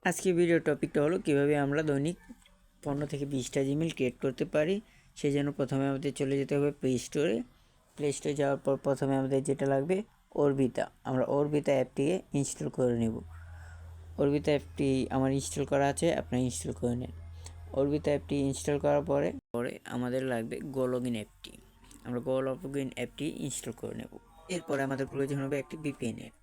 আজকে ভিডিও টপিকটা হলো কিভাবে আমরা দৈনিক 15 থেকে 20টা জিমেল ক্রিয়েট করতে পারি। সেই জন্য প্রথমে আমাদের চলে যেতে হবে প্লে স্টোরে। প্লে স্টোরে যাওয়ার পর প্রথমে আমাদের যেটা লাগবে অর্বিতা। আমরা অর্বিতা অ্যাপটিকে ইনস্টল করে নেব। অর্বিতা অ্যাপটি আমার ইনস্টল করা আছে, আপনারা ইনস্টল করে নেন। অর্বিতা অ্যাপটি ইনস্টল করার পরে আমাদের লাগবে গো লগইন অ্যাপটি। আমরা গো লগইন অ্যাপটি ইনস্টল করে নেব। এরপরে আমাদের প্রয়োজন হবে একটি ভিপিএনের।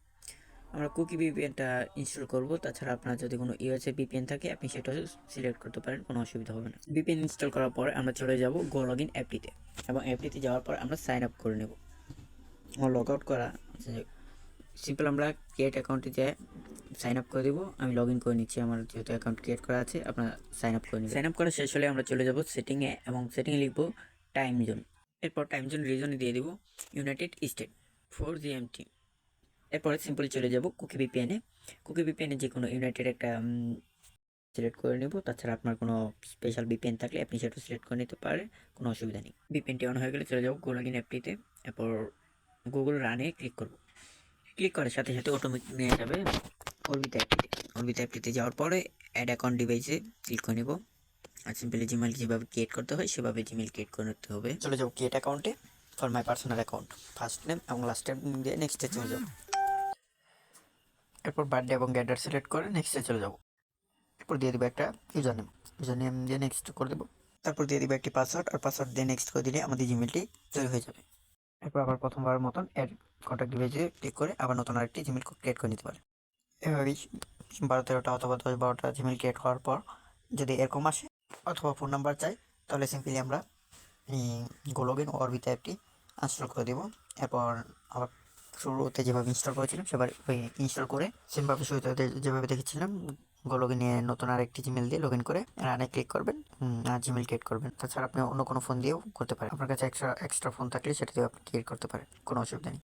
আমরা কুকি ভিপিএনটা ইনস্টল করব। তাছাড়া আপনার যদি কোনো ইউএসএ ভিপিএন থাকে আপনি সেটা সিলেক্ট করতে পারেন, কোনো অসুবিধা হবে না। ভিপিএন ইনস্টল করার পর আমরা চলে যাব গো লগইন অ্যাপটিতে, এবং অ্যাপটিতে যাওয়ার পর আমরা সাইন আপ করে নেব। আমার লগ আউট করা সিম্পল, আমরা ক্রিয়েট অ্যাকাউন্টটিতে সাইন আপ করে দেব। আমি লগ ইন করে নিচ্ছি, আমার যেহেতু অ্যাকাউন্ট ক্রিয়েট করা আছে। আপনার সাইন আপ করে নেবেন। সাইন আপ করা শেষ হলে আমরা চলে যাব সেটিংয়ে, এবং সেটিংয়ে লিখব টাইম জোন। এরপর টাইম জোন রিজনে দিয়ে দেব ইউনাইটেড স্টেট 4 GMT। এরপরে সিম্পলি চলে যাব কুকি ভিপিএনে। কুকি ভিপিএনে যে কোনো ইউনাইটেড একটা সিলেক্ট করে নেব। তাছাড়া আপনার কোনো স্পেশাল ভিপিএন থাকলে আপনি সেটা সিলেক্ট করে নিতে পারেন, কোনো অসুবিধা নেই। ভিপিএনটি অন হয়ে গেলে চলে যাব গো লগইন অ্যাপটিতে। এরপর গুগল রানে ক্লিক করব। ক্লিক করার সাথে সাথে অটোমেটিক নিয়ে যাবে অর্বিতা অ্যাপটিতে। অর্বিতা অ্যাপটিতে যাওয়ার পরে অ্যাড অ্যাকাউন্ট ডিভাইসে ক্লিক করে নেব। আর সিম্পলি জিমেল যেভাবে ক্রিয়েট করতে হয় সেভাবে জিমেল ক্রিয়েট করে নিতে হবে। চলে যাব ক্রিয়েট অ্যাকাউন্টে। For my personal account first name এবং লাস্ট নেম দিয়ে নেক্সটে চলে যাব। এরপর বার্থডে এবং গেন্ডার সিলেক্ট করে নেক্সটে চলে যাব। এরপর দিয়ে দেবো একটা ইউজার নেম দিয়ে নেক্সট করে দেবো। তারপর দিয়ে দেবো একটি পাসওয়ার্ড, আর পাসওয়ার্ড দিয়ে নেক্সট করে দিলে আমাদের জিমেলটি তৈরি হয়ে যাবে। এরপর আবার প্রথমবারের মতন অ্যাড কন্ট্যাক্ট ডিভাইসে ক্লিক করে আবার নতুন আরেকটি জিমেল ক্রিয়েট করে নিতে পারেন। এভাবেই 12-13টা অথবা 10-12টা জিমেল ক্রিয়েট করার পর যদি এরকম আসে অথবা ফোন নাম্বার চাই, তাহলে সিম্পলি আমরা গো লগইন অর্বিতা অ্যাপটি ইনস্টল করে দেবো। এরপর আবার শুরুতে যেভাবে ইনস্টল করেছিলাম সেভাবে ইনস্টল করে সেমভাবে শুরুতে যেভাবে দেখেছিলাম গো লগইনে নতুন আরেকটি জিমেল দিয়ে লগ ইন করে রানে ক্লিক করবেন আর জিমেল ক্রিয়েট করবেন। তাছাড়া আপনি অন্য কোনো ফোন দিয়েও করতে পারেন। আপনার কাছে এক্সট্রা ফোন থাকলে সেটা দিয়েও আপনি ক্রিয়েট করতে পারেন, কোনো অসুবিধা নেই।